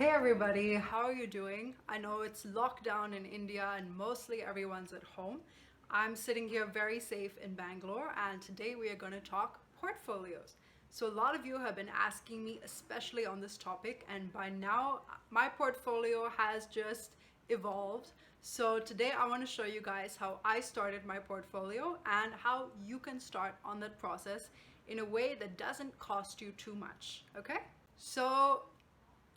Hey everybody, how are you doing? I know it's lockdown in India and mostly everyone's at home. I'm sitting here very safe in Bangalore, and today we are going to talk portfolios. So, a lot of you have been asking me, especially on this topic, and by now my portfolio has just evolved. So, today I want to show you guys how I started my portfolio and how you can start on that process in a way that doesn't cost you too much. Okay? So,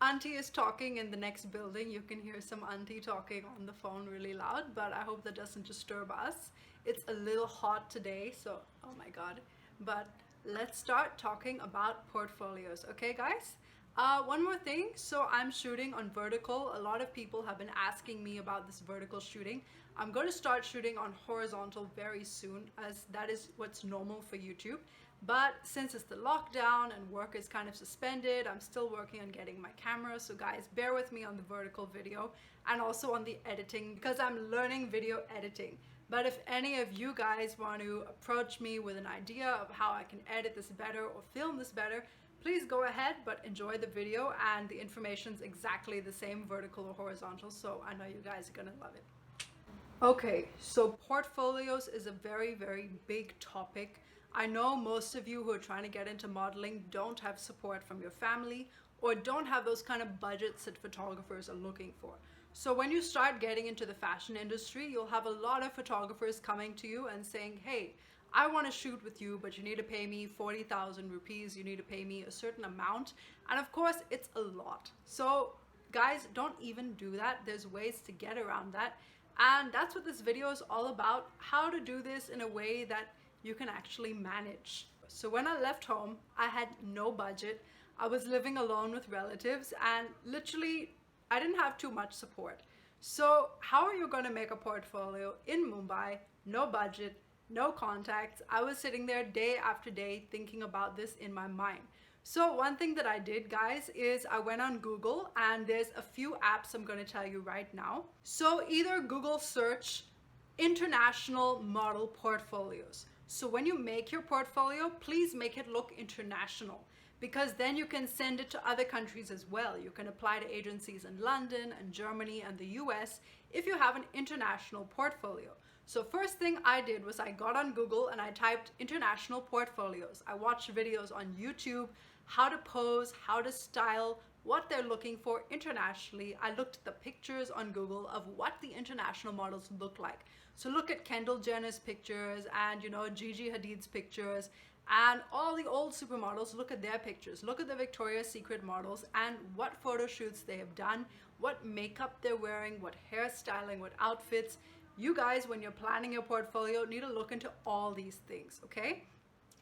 Auntie is talking in the next building. You can hear some auntie talking on the phone really loud, but I hope that doesn't disturb us. It's a little hot today, so oh my god. But let's start talking about portfolios, okay, guys? One more thing. So I'm shooting on vertical. A lot of people have been asking me about this vertical shooting. I'm going to start shooting on horizontal very soon, as that is what's normal for YouTube. But since it's the lockdown and work is kind of suspended, I'm still working on getting my camera. So guys, bear with me on the vertical video and also on the editing because I'm learning video editing. But if any of you guys want to approach me with an idea of how I can edit this better or film this better, please go ahead, but enjoy the video, and the information's exactly the same, vertical or horizontal, so I know you guys are gonna love it. Okay, so portfolios is a very, very big topic. I know most of you who are trying to get into modeling don't have support from your family or don't have those kind of budgets that photographers are looking for. So when you start getting into the fashion industry, you'll have a lot of photographers coming to you and saying, hey, I want to shoot with you, but you need to pay me 40,000 rupees, you need to pay me a certain amount. And of course, it's a lot. So guys, don't even do that. There's ways to get around that. And that's what this video is all about, how to do this in a way that you can actually manage. So when I left home, I had no budget. I was living alone with relatives and literally I didn't have too much support. So how are you going to make a portfolio in Mumbai? No budget, no contacts. I was sitting there day after day thinking about this in my mind. So one thing that I did, guys, is I went on Google, and there's a few apps I'm going to tell you right now. So either Google search international model portfolios. So when you make your portfolio, please make it look international, because then you can send it to other countries as well. You can apply to agencies in London and Germany and the US if you have an international portfolio. So first thing I did was I got on Google and I typed international portfolios. I watched videos on YouTube, how to pose, how to style, what they're looking for internationally. I looked at the pictures on Google of what the international models look like. So look at Kendall Jenner's pictures and, Gigi Hadid's pictures and all the old supermodels. Look at their pictures. Look at the Victoria's Secret models and what photo shoots they have done, what makeup they're wearing, what hairstyling, what outfits. You guys, when you're planning your portfolio, need to look into all these things, okay?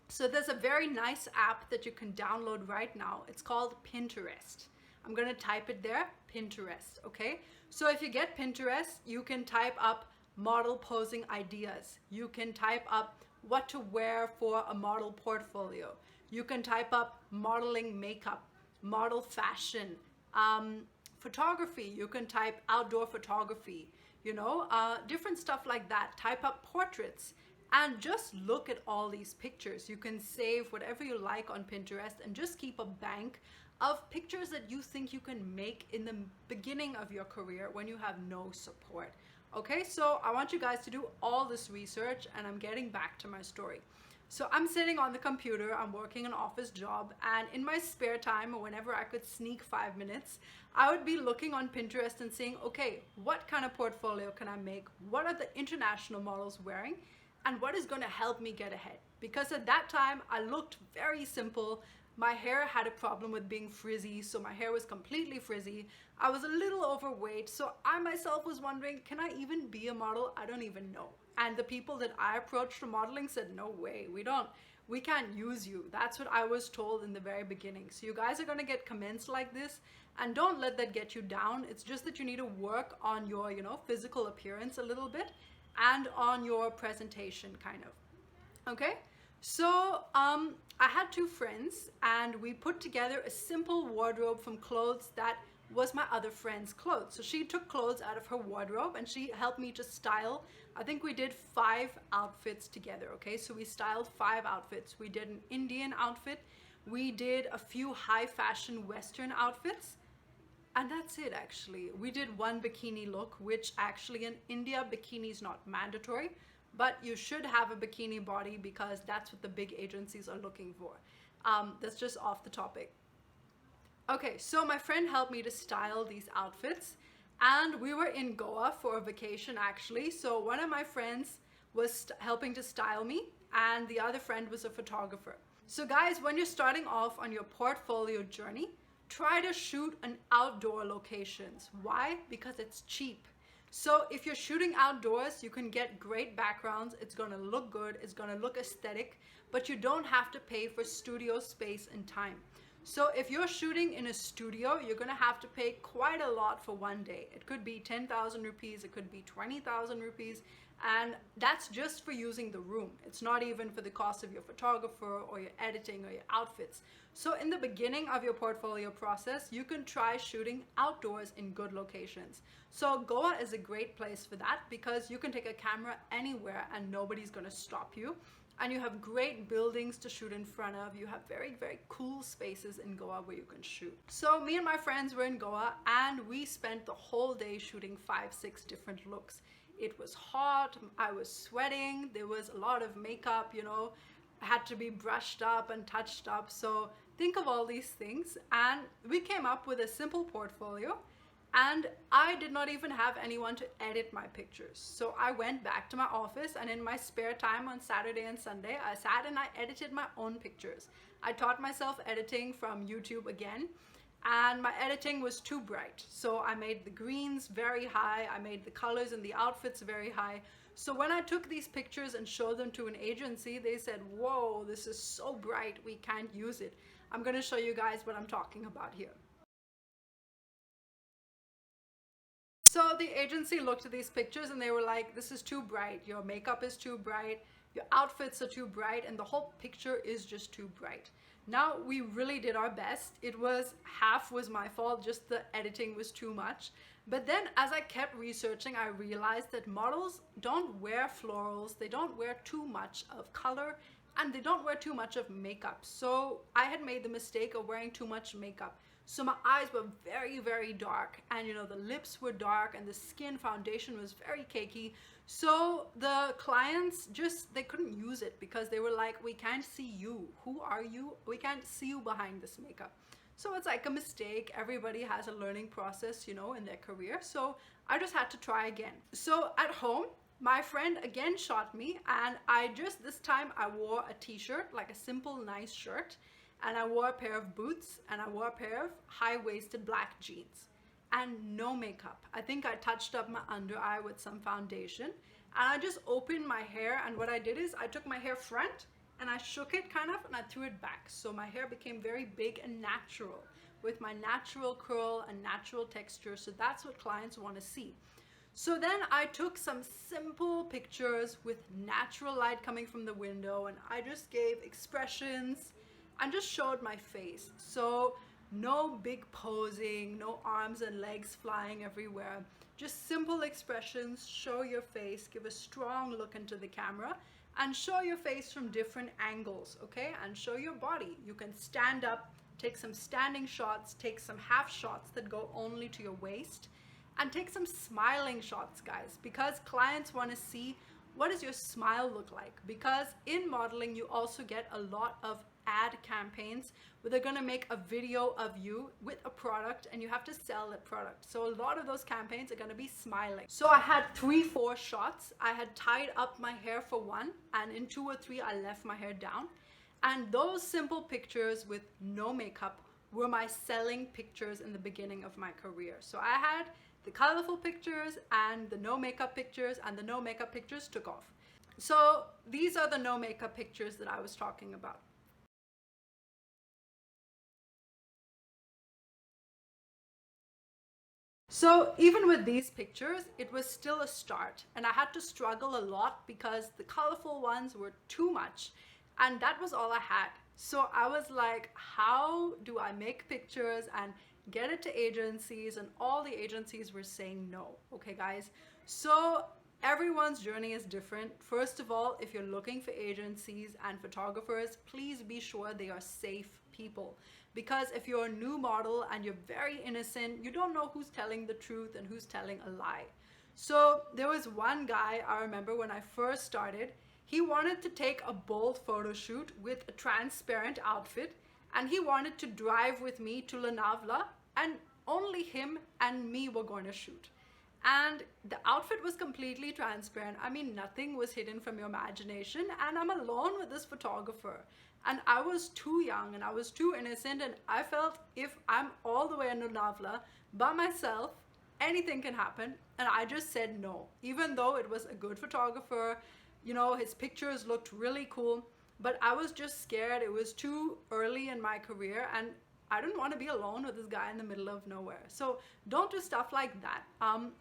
So there's a very nice app that you can download right now. It's called Pinterest. I'm going to type it there, Pinterest, okay? So if you get Pinterest, you can type up model posing ideas. You can type up what to wear for a model portfolio. You can type up modeling makeup, model fashion, photography. You can type outdoor photography, different stuff like that. Type up portraits and just look at all these pictures. You can save whatever you like on Pinterest and just keep a bank of pictures that you think you can make in the beginning of your career when you have no support. Okay, so I want you guys to do all this research, and I'm getting back to my story. So I'm sitting on the computer, I'm working an office job, and in my spare time, or whenever I could sneak 5 minutes, I would be looking on Pinterest and saying, okay, what kind of portfolio can I make? What are the international models wearing? And what is going to help me get ahead? Because at that time, I looked very simple. My hair had a problem with being frizzy, so my hair was completely frizzy. I was a little overweight, so I myself was wondering, can I even be a model? I don't even know. And the people that I approached for modeling said, no way, we can't use you. That's what I was told in the very beginning. So you guys are going to get comments like this, and don't let that get you down. It's just that you need to work on your, physical appearance a little bit and on your presentation, kind of. Okay? So I had two friends, and we put together a simple wardrobe from clothes that was my other friend's clothes. So she took clothes out of her wardrobe and she helped me to style. I think we did 5 outfits together, okay? So we styled 5 outfits. We did an Indian outfit. We did a few high fashion Western outfits. And that's it actually. We did one bikini look, which actually in India, bikini is not mandatory, but you should have a bikini body because that's what the big agencies are looking for. That's just off the topic. Okay, so my friend helped me to style these outfits, and we were in Goa for a vacation actually. So one of my friends was helping to style me, and the other friend was a photographer. So guys, when you're starting off on your portfolio journey, try to shoot in outdoor locations. Why? Because it's cheap. So if you're shooting outdoors, you can get great backgrounds. It's gonna look good, it's gonna look aesthetic, but you don't have to pay for studio space and time. So if you're shooting in a studio, you're gonna have to pay quite a lot for one day. It could be 10,000 rupees, it could be 20,000 rupees, and that's just for using the room. It's not even for the cost of your photographer or your editing or your outfits. So in the beginning of your portfolio process, you can try shooting outdoors in good locations. So Goa is a great place for that because you can take a camera anywhere and nobody's gonna stop you. And you have great buildings to shoot in front of. You have very, very cool spaces in Goa where you can shoot. So me and my friends were in Goa and we spent the whole day shooting 5-6 different looks. It was hot, I was sweating, there was a lot of makeup, you know, had to be brushed up and touched up. So think of all these things, and we came up with a simple portfolio. And I did not even have anyone to edit my pictures. So I went back to my office, and in my spare time on Saturday and Sunday, I sat and I edited my own pictures. I taught myself editing from YouTube again, and my editing was too bright. So I made the greens very high, I made the colors and the outfits very high. So when I took these pictures and showed them to an agency, they said, whoa, this is so bright, we can't use it. I'm gonna show you guys what I'm talking about here. So the agency looked at these pictures and they were like, this is too bright, your makeup is too bright, your outfits are too bright, and the whole picture is just too bright. Now we really did our best. It was half was my fault, just the editing was too much. But then as I kept researching, I realized that models don't wear florals, they don't wear too much of color, and they don't wear too much of makeup. So I had made the mistake of wearing too much makeup. So my eyes were very, very dark, and you know, the lips were dark, and the skin foundation was very cakey. So the clients just, they couldn't use it because they were like, we can't see you. Who are you? We can't see you behind this makeup. So it's like a mistake. Everybody has a learning process, you know, in their career. So I just had to try again. So at home, my friend again shot me, and this time I wore a t-shirt, like a simple, nice shirt. And I wore a pair of boots, and I wore a pair of high-waisted black jeans and no makeup. I think I touched up my under eye with some foundation, and I just opened my hair, and what I did is I took my hair front and I shook it kind of and I threw it back. So my hair became very big and natural with my natural curl and natural texture. So that's what clients want to see. So then I took some simple pictures with natural light coming from the window, and I just gave expressions and just showed my face. So no big posing, no arms and legs flying everywhere, just simple expressions. Show your face, give a strong look into the camera, and show your face from different angles, okay? And show your body. You can stand up, take some standing shots, take some half shots that go only to your waist, and take some smiling shots, guys, because clients want to see what does your smile look like. Because in modeling, you also get a lot of ad campaigns where they're going to make a video of you with a product and you have to sell that product. So a lot of those campaigns are going to be smiling. So I had 3-4 shots. I had tied up my hair for one, and in 2 or 3 I left my hair down. And those simple pictures with no makeup were my selling pictures in the beginning of my career. So I had the colorful pictures and the no makeup pictures, and the no makeup pictures took off. So these are the no makeup pictures that I was talking about. So even with these pictures, it was still a start, and I had to struggle a lot because the colorful ones were too much, and that was all I had. So I was like, how do I make pictures and get it to agencies? And all the agencies were saying no. Okay, guys. So everyone's journey is different. First of all, if you're looking for agencies and photographers, please be sure they are safe people, because if you're a new model and you're very innocent, you don't know who's telling the truth and who's telling a lie. So there was one guy I remember when I first started, he wanted to take a bold photo shoot with a transparent outfit, and he wanted to drive with me to Lonavala, and only him and me were going to shoot. And the outfit was completely transparent. I mean, nothing was hidden from your imagination, and I'm alone with this photographer. And I was too young and I was too innocent, and I felt if I'm all the way in Lonavala by myself, anything can happen. And I just said no, even though it was a good photographer, you know, his pictures looked really cool, but I was just scared. It was too early in my career, and I didn't want to be alone with this guy in the middle of nowhere. So don't do stuff like that.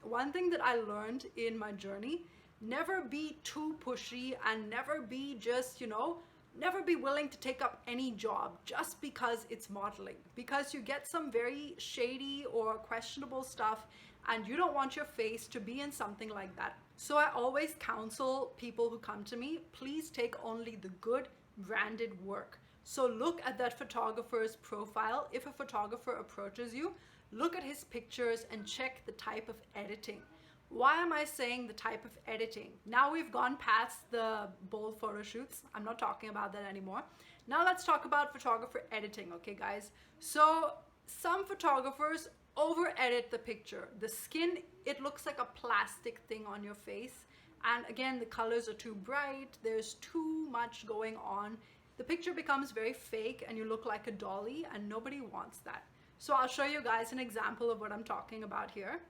One thing that I learned in my journey, never be too pushy, and never be just, you know, never be willing to take up any job just because it's modeling, because you get some very shady or questionable stuff and you don't want your face to be in something like that. So I always counsel people who come to me, please take only the good branded work. So look at that photographer's profile. If a photographer approaches you, look at his pictures and check the type of editing. Why am I saying the type of editing? Now we've gone past the bold photo shoots. I'm not talking about that anymore. Now let's talk about photographer editing, okay guys? So some photographers over edit the picture. The skin, it looks like a plastic thing on your face. And again, the colors are too bright. There's too much going on. The picture becomes very fake and you look like a dolly, and nobody wants that. So I'll show you guys an example of what I'm talking about here.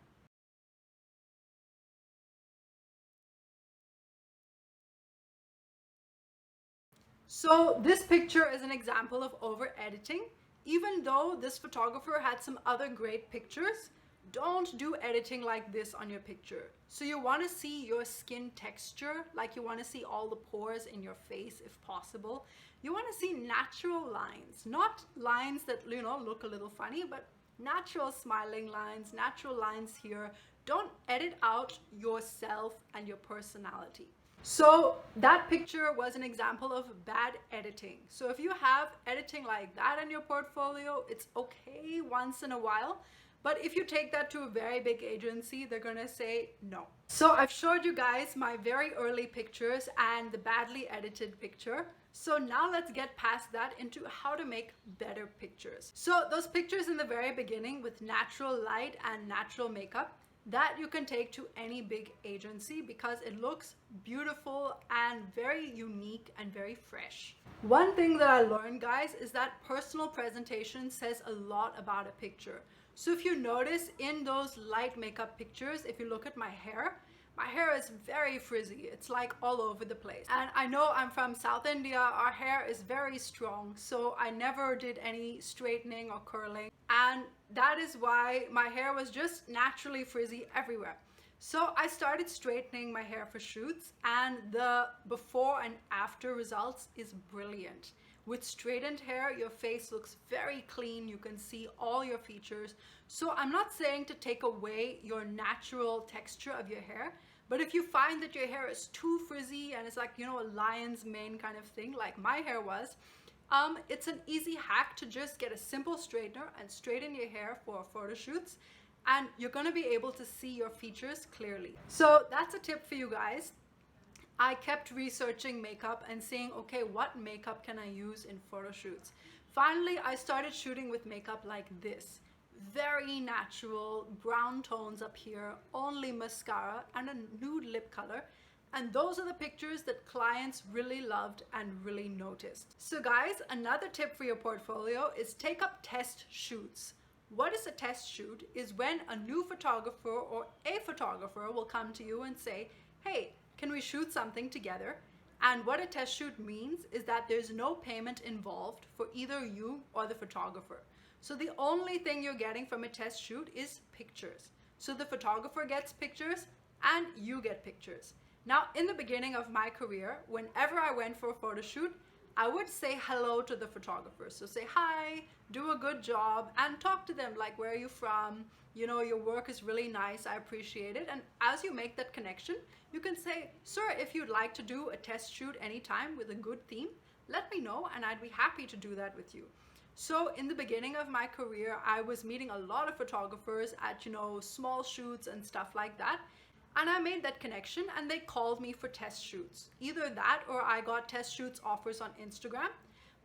So this picture is an example of over editing. Even though this photographer had some other great pictures, don't do editing like this on your picture. So you want to see your skin texture, like you want to see all the pores in your face if possible. You want to see natural lines, not lines that, you know, look a little funny, but natural smiling lines, natural lines here. Don't edit out yourself and your personality. So that picture was an example of bad editing. So if you have editing like that in your portfolio, it's okay once in a while. But if you take that to a very big agency, they're gonna say no. So I've showed you guys my very early pictures and the badly edited picture. So now let's get past that into how to make better pictures. So those pictures in the very beginning with natural light and natural makeup, that you can take to any big agency because it looks beautiful and very unique and very fresh. One thing that I learned, guys, is that personal presentation says a lot about a picture. So if you notice in those light makeup pictures, if you look at my hair is very frizzy. It's like all over the place. And I know I'm from South India. Our hair is very strong. So I never did any straightening or curling. And that is why my hair was just naturally frizzy everywhere. So I started straightening my hair for shoots, and the before and after results is brilliant. With straightened hair, your face looks very clean. You can see all your features. So I'm not saying to take away your natural texture of your hair, but if you find that your hair is too frizzy and it's like, you know, a lion's mane kind of thing, like my hair was, it's an easy hack to just get a simple straightener and straighten your hair for photo shoots, and you're going to be able to see your features clearly. So that's a tip for you guys. I kept researching makeup and seeing, okay, what makeup can I use in photo shoots? Finally, I started shooting with makeup like this. Very natural, brown tones up here, only mascara and a nude lip color. And those are the pictures that clients really loved and really noticed. So guys, another tip for your portfolio is take up test shoots. What is a test shoot? Is when a new photographer or a photographer will come to you and say, hey, can we shoot something together? And what a test shoot means is that there's no payment involved for either you or the photographer. So the only thing you're getting from a test shoot is pictures. So the photographer gets pictures and you get pictures. Now, in the beginning of my career, whenever I went for a photo shoot, I would say hello to the photographer. So say hi, do a good job, and talk to them like, where are you from? You know, your work is really nice, I appreciate it. And as you make that connection, you can say, sir, if you'd like to do a test shoot anytime with a good theme, let me know and I'd be happy to do that with you. So in the beginning of my career, I was meeting a lot of photographers at, small shoots and stuff like that. And I made that connection and they called me for test shoots. Either that or I got test shoots offers on Instagram.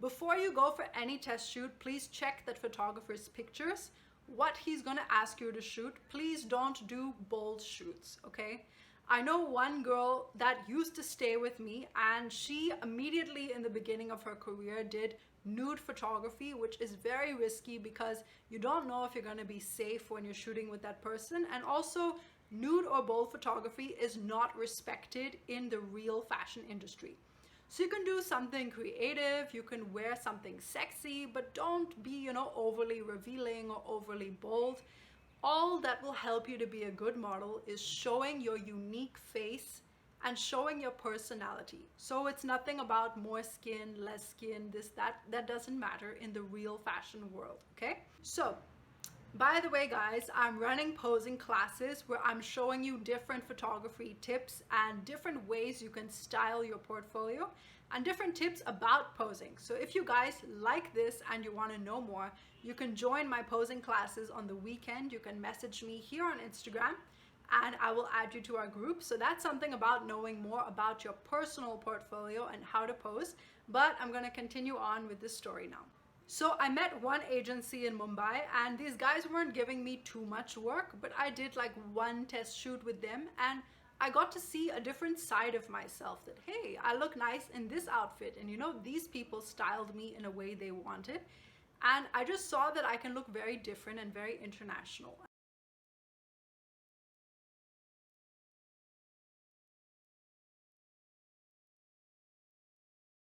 Before you go for any test shoot, please check that photographer's pictures, what he's going to ask you to shoot. Please don't do bold shoots, okay? I know one girl that used to stay with me, and she immediately in the beginning of her career did nude photography, which is very risky because you don't know if you're going to be safe when you're shooting with that person. And also, nude or bold photography is not respected in the real fashion industry. So you can do something creative, you can wear something sexy, but don't be, overly revealing or overly bold. All that will help you to be a good model is showing your unique face and showing your personality. So it's nothing about more skin, less skin, this, that doesn't matter in the real fashion world, okay? So, by the way, guys, I'm running posing classes where I'm showing you different photography tips and different ways you can style your portfolio and different tips about posing. So if you guys like this and you want to know more, you can join my posing classes on the weekend. You can message me here on Instagram and I will add you to our group. So that's something about knowing more about your personal portfolio and how to pose. But I'm going to continue on with this story now. So I met one agency in Mumbai and these guys weren't giving me too much work, but I did like one test shoot with them and I got to see a different side of myself that, hey, I look nice in this outfit. And these people styled me in a way they wanted. And I just saw that I can look very different and very international.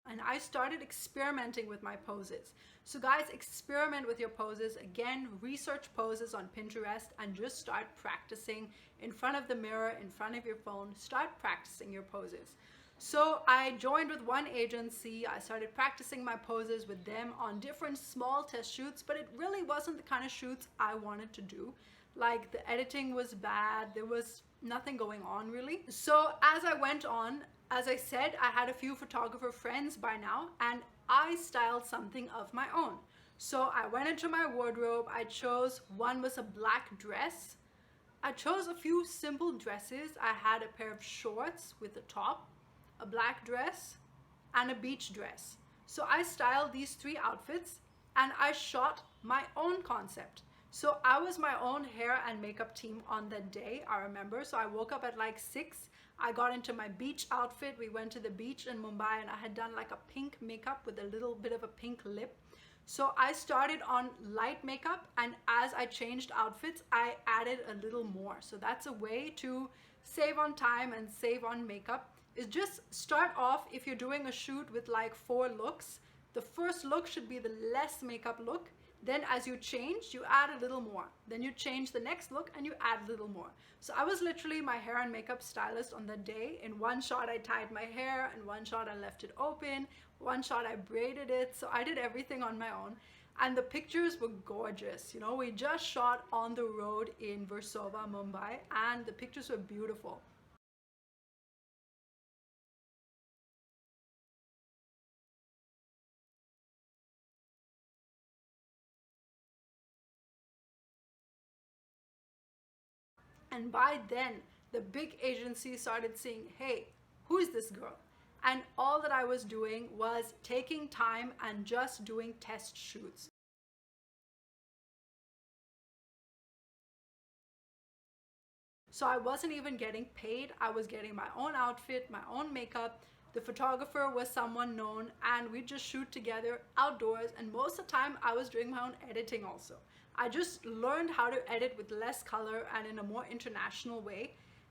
And I started experimenting with my poses. So guys, experiment with your poses. Again, research poses on Pinterest and just start practicing in front of the mirror, in front of your phone. Start practicing your poses. So I joined with one agency. I started practicing my poses with them on different small test shoots, but it really wasn't the kind of shoots I wanted to do. Like the editing was bad. There was nothing going on really. So as I went on, as I said, I had a few photographer friends by now and I styled something of my own. So I went into my wardrobe. I chose, one was a black dress. I chose a few simple dresses. I had a pair of shorts with a top, a black dress, and a beach dress. So I styled these three outfits and I shot my own concept. So I was my own hair and makeup team on that day, I remember. So I woke up at like 6. I got into my beach outfit. We went to the beach in Mumbai and I had done like a pink makeup with a little bit of a pink lip. So I started on light makeup and as I changed outfits, I added a little more. So that's a way to save on time and save on makeup, is just start off, if you're doing a shoot with like 4 looks, the first look should be the less makeup look. Then as you change, you add a little more. Then you change the next look and you add a little more. So I was literally my hair and makeup stylist on the day. In one shot, I tied my hair. In one shot, I left it open. One shot, I braided it. So I did everything on my own. And the pictures were gorgeous. We just shot on the road in Versova, Mumbai, and the pictures were beautiful. And by then, the big agency started seeing, hey, who is this girl? And all that I was doing was taking time and just doing test shoots. So I wasn't even getting paid. I was getting my own outfit, my own makeup. The photographer was someone known and we just shoot together outdoors. And most of the time I was doing my own editing also. I just learned how to edit with less color and in a more international way.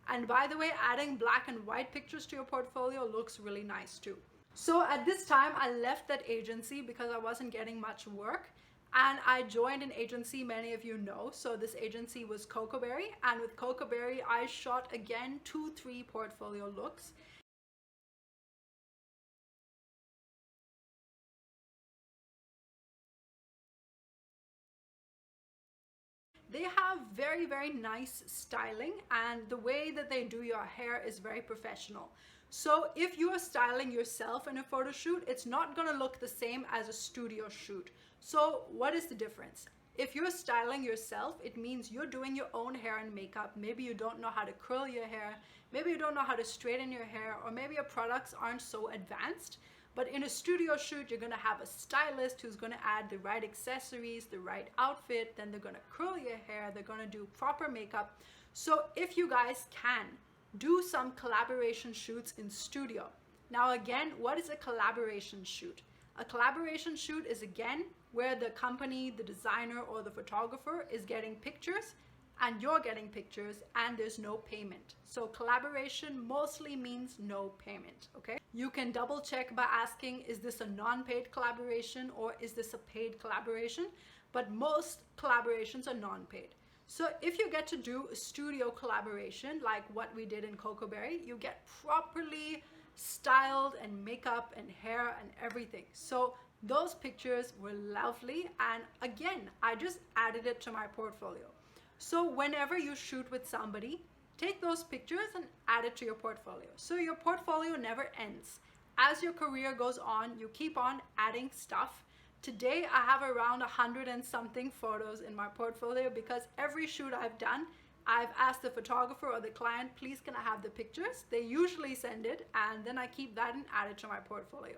And by the way, adding black and white pictures to your portfolio looks really nice too. So at this time, I left that agency because I wasn't getting much work. And I joined an agency many of you know. So this agency was Cocoberry. And with Cocoberry, I shot again 2-3 portfolio looks. They have very, very nice styling and the way that they do your hair is very professional. So if you are styling yourself in a photo shoot, it's not going to look the same as a studio shoot. So what is the difference? If you're styling yourself, it means you're doing your own hair and makeup. Maybe you don't know how to curl your hair, maybe you don't know how to straighten your hair, or maybe your products aren't so advanced. But in a studio shoot, you're gonna have a stylist who's gonna add the right accessories, the right outfit, then they're gonna curl your hair, they're gonna do proper makeup. So if you guys can, do some collaboration shoots in studio. Now again, what is a collaboration shoot? A collaboration shoot is again where the company, the designer, or the photographer is getting pictures and you're getting pictures and there's no payment. So collaboration mostly means no payment, okay? You can double check by asking, is this a non-paid collaboration or is this a paid collaboration? But most collaborations are non-paid. So if you get to do a studio collaboration like what we did in Cocoa Berry, you get properly styled and makeup and hair and everything. So those pictures were lovely, and again, I just added it to my portfolio. So whenever you shoot with somebody, take those pictures and add it to your portfolio. So your portfolio never ends. As your career goes on, you keep on adding stuff. Today, I have around 100 and something photos in my portfolio because every shoot I've done, I've asked the photographer or the client, please can I have the pictures? They usually send it, and then I keep that and add it to my portfolio.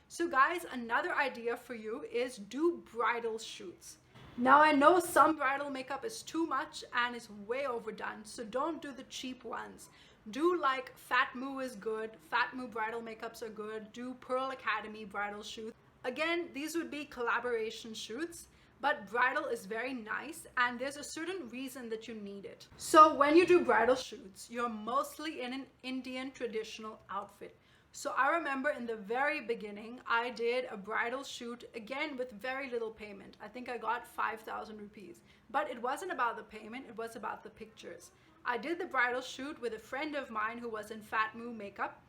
So guys, another idea for you is do bridal shoots. Now I know some bridal makeup is too much and is way overdone, so don't do the cheap ones. Do like Fat Moo is good, Fat Moo bridal makeups are good, do Pearl Academy bridal shoots. Again, these would be collaboration shoots, but bridal is very nice and there's a certain reason that you need it. So when you do bridal shoots, you're mostly in an Indian traditional outfit. So I remember in the very beginning, I did a bridal shoot, again with very little payment. I think I got 5,000 rupees, but it wasn't about the payment, it was about the pictures. I did the bridal shoot with a friend of mine who was in Fat Moo makeup,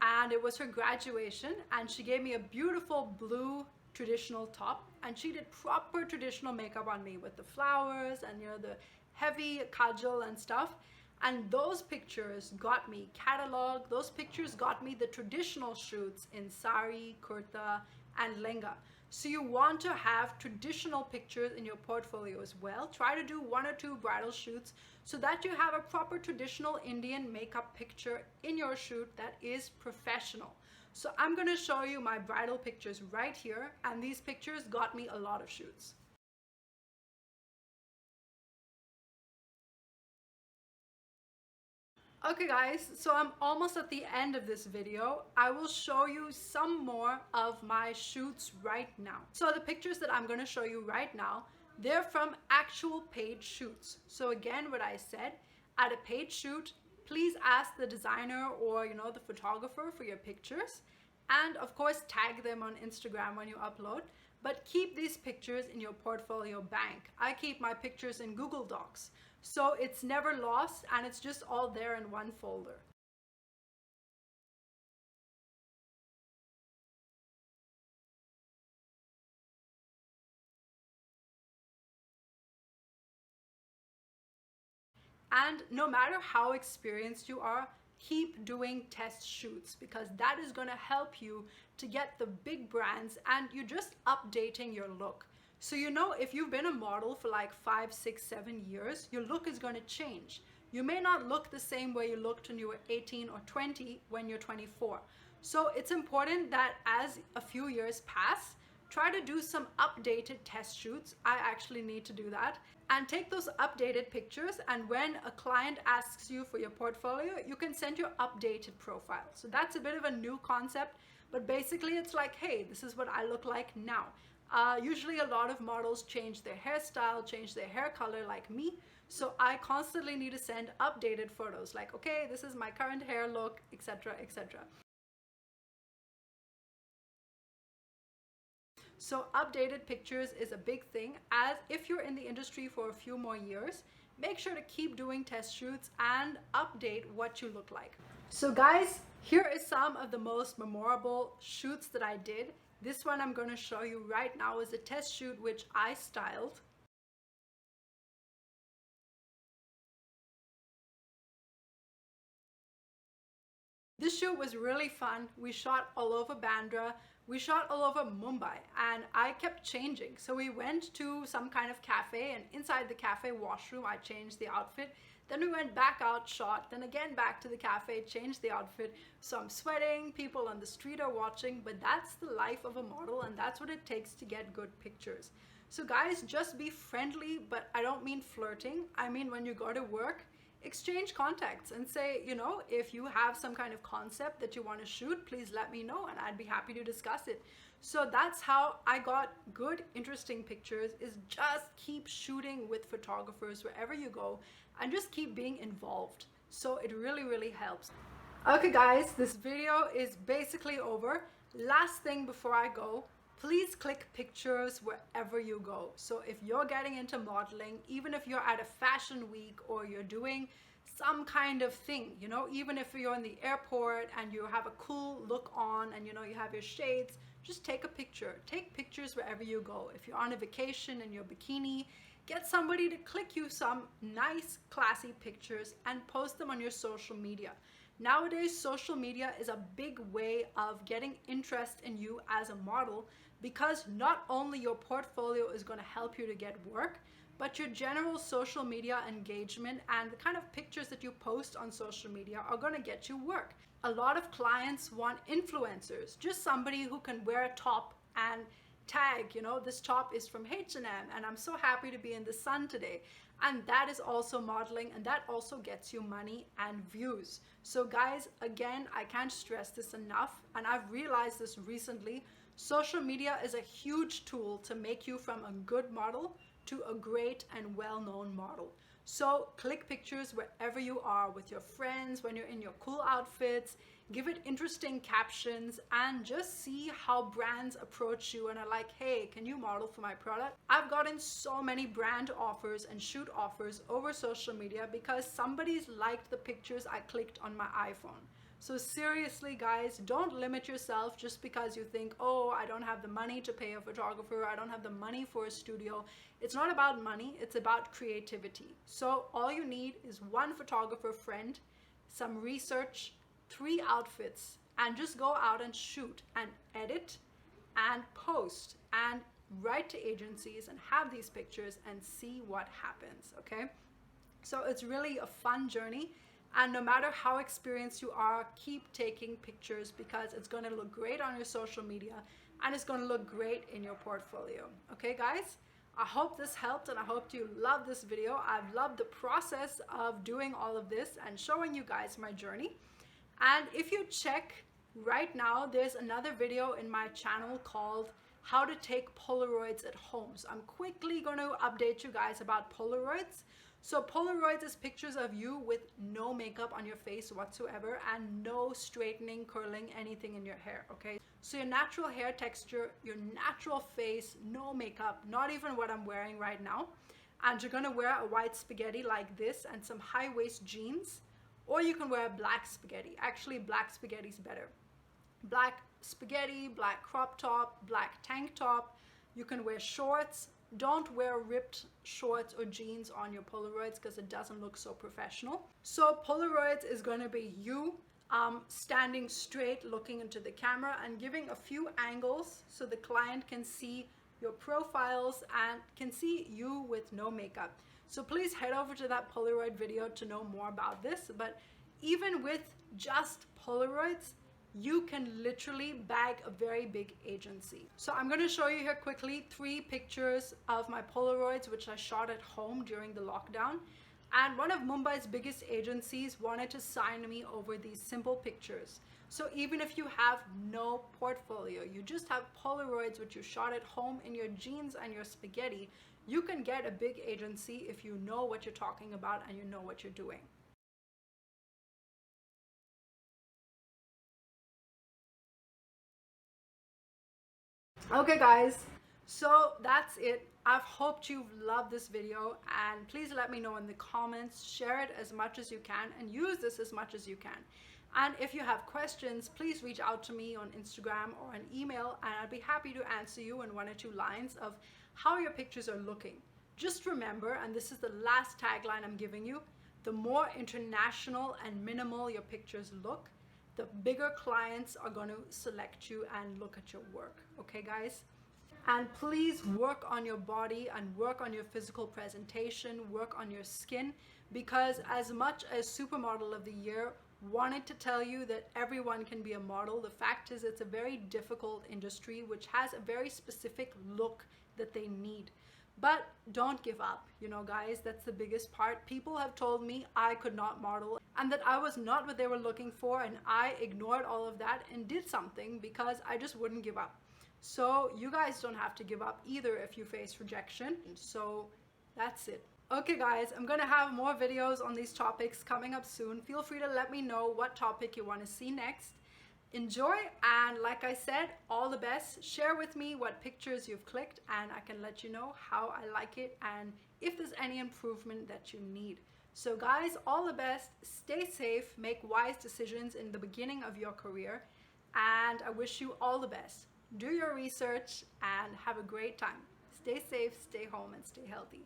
and it was her graduation, and she gave me a beautiful blue traditional top, and she did proper traditional makeup on me with the flowers and the heavy kajal and stuff. And those pictures got me catalog. Those pictures got me the traditional shoots in sari, kurta, and lehenga. So you want to have traditional pictures in your portfolio as well. Try to do 1 or 2 bridal shoots so that you have a proper traditional Indian makeup picture in your shoot that is professional. So I'm going to show you my bridal pictures right here, and these pictures got me a lot of shoots. Okay guys, so I'm almost at the end of this video. I will show you some more of my shoots right now. So the pictures that I'm going to show you right now, they're from actual paid shoots. So again, what I said, at a paid shoot, please ask the designer or the photographer for your pictures, and of course tag them on Instagram when you upload. But keep these pictures in your portfolio bank. I keep my pictures in Google Docs, so it's never lost and it's just all there in one folder. And no matter how experienced you are, keep doing test shoots, because that is going to help you to get the big brands, and you're just updating your look. So if you've been a model for like 5, 6, 7 years, your look is going to change. You may not look the same way you looked when you were 18 or 20 when you're 24. So it's important that as a few years pass, try to do some updated test shoots. I actually need to do that. And take those updated pictures, and when a client asks you for your portfolio, you can send your updated profile. So that's a bit of a new concept, but basically it's like, hey, this is what I look like now. Usually a lot of models change their hairstyle, change their hair color like me. So I constantly need to send updated photos like, okay, this is my current hair look, etc., etc. So updated pictures is a big thing, as if you're in the industry for a few more years, make sure to keep doing test shoots and update what you look like. So guys, here is some of the most memorable shoots that I did. This one I'm going to show you right now is a test shoot which I styled. This shoot was really fun. We shot all over Bandra. We shot all over Mumbai and I kept changing. So we went to some kind of cafe, and inside the cafe washroom, I changed the outfit. Then we went back out, shot, then again back to the cafe, changed the outfit. So I'm sweating, people on the street are watching, but that's the life of a model, and that's what it takes to get good pictures. So guys, just be friendly, but I don't mean flirting. I mean, when you go to work, exchange contacts and say, you know, if you have some kind of concept that you want to shoot, please let me know and I'd be happy to discuss it. So that's how I got good, interesting pictures, is just keep shooting with photographers wherever you go and just keep being involved. So it really, really helps. Okay guys, this video is basically over. Last thing before I go, please click pictures wherever you go. So if you're getting into modeling, even if you're at a fashion week or you're doing some kind of thing, you know, even if you're in the airport and you have a cool look on and you know you have your shades, just take a picture. Take pictures wherever you go. If you're on a vacation in your bikini, get somebody to click you some nice, classy pictures and post them on your social media. Nowadays, social media is a big way of getting interest in you as a model, because not only your portfolio is going to help you to get work, but your general social media engagement and the kind of pictures that you post on social media are going to get you work. A lot of clients want influencers, just somebody who can wear a top and tag, you know, this top is from H&M and I'm so happy to be in the sun today. And that is also modeling, and that also gets you money and views. So guys, again, I can't stress this enough, and I've realized this recently. Social media is a huge tool to make you from a good model to a great and well-known model. So click pictures wherever you are with your friends, when you're in your cool outfits, give it interesting captions, and just see how brands approach you and are like, hey, can you model for my product? I've gotten so many brand offers and shoot offers over social media because somebody's liked the pictures I clicked on my iPhone. So seriously guys, don't limit yourself just because you think, oh, I don't have the money to pay a photographer, I don't have the money for a studio. It's not about money, it's about creativity. So all you need is one photographer friend, some research, 3 outfits, and just go out and shoot and edit and post and write to agencies and have these pictures and see what happens, okay? So it's really a fun journey. And no matter how experienced you are, keep taking pictures because it's going to look great on your social media and it's going to look great in your portfolio. Okay, guys? I hope this helped and I hope you love this video. I've loved the process of doing all of this and showing you guys my journey. And if you check right now, there's another video in my channel called How to Take Polaroids at Home. So I'm quickly going to update you guys about Polaroids. So Polaroids is pictures of you with no makeup on your face whatsoever and no straightening, curling, anything in your hair, okay? So your natural hair texture, your natural face, no makeup, not even what I'm wearing right now. And you're gonna wear a white spaghetti like this and some high-waist jeans, or you can wear black spaghetti. Actually, black spaghetti is better. Black spaghetti, black crop top, black tank top. You can wear shorts. Don't wear ripped shorts or jeans on your Polaroids because it doesn't look so professional. So Polaroids is going to be you standing straight, looking into the camera and giving a few angles so the client can see your profiles and can see you with no makeup. So please head over to that Polaroid video to know more about this. But even with just Polaroids, you can literally bag a very big agency. So I'm going to show you here quickly 3 pictures of my Polaroids which I shot at home during the lockdown. And one of Mumbai's biggest agencies wanted to sign me over these simple pictures. So even if you have no portfolio, you just have Polaroids which you shot at home in your jeans and your spaghetti, you can get a big agency if you know what you're talking about and you know what you're doing. Okay guys, so that's it. I've hoped you've loved this video, and please let me know in the comments, share it as much as you can and use this as much as you can. And if you have questions, please reach out to me on Instagram or an email and I'd be happy to answer you in 1 or 2 lines of how your pictures are looking. Just remember, and this is the last tagline I'm giving you, the more international and minimal your pictures look, the bigger clients are going to select you and look at your work. Okay, guys? And please work on your body and work on your physical presentation, work on your skin, because as much as Supermodel of the Year wanted to tell you that everyone can be a model, the fact is it's a very difficult industry which has a very specific look that they need. But don't give up, you know, guys, that's the biggest part. People have told me I could not model and that I was not what they were looking for, and I ignored all of that and did something because I just wouldn't give up. So you guys don't have to give up either if you face rejection. So that's it. Okay guys, I'm gonna have more videos on these topics coming up soon. Feel free to let me know what topic you want to see next. Enjoy, and like I said, all the best. Share with me what pictures you've clicked and I can let you know how I like it and if there's any improvement that you need. So guys, all the best. Stay safe, make wise decisions in the beginning of your career, and I wish you all the best. Do your research and have a great time. Stay safe, stay home, and stay healthy.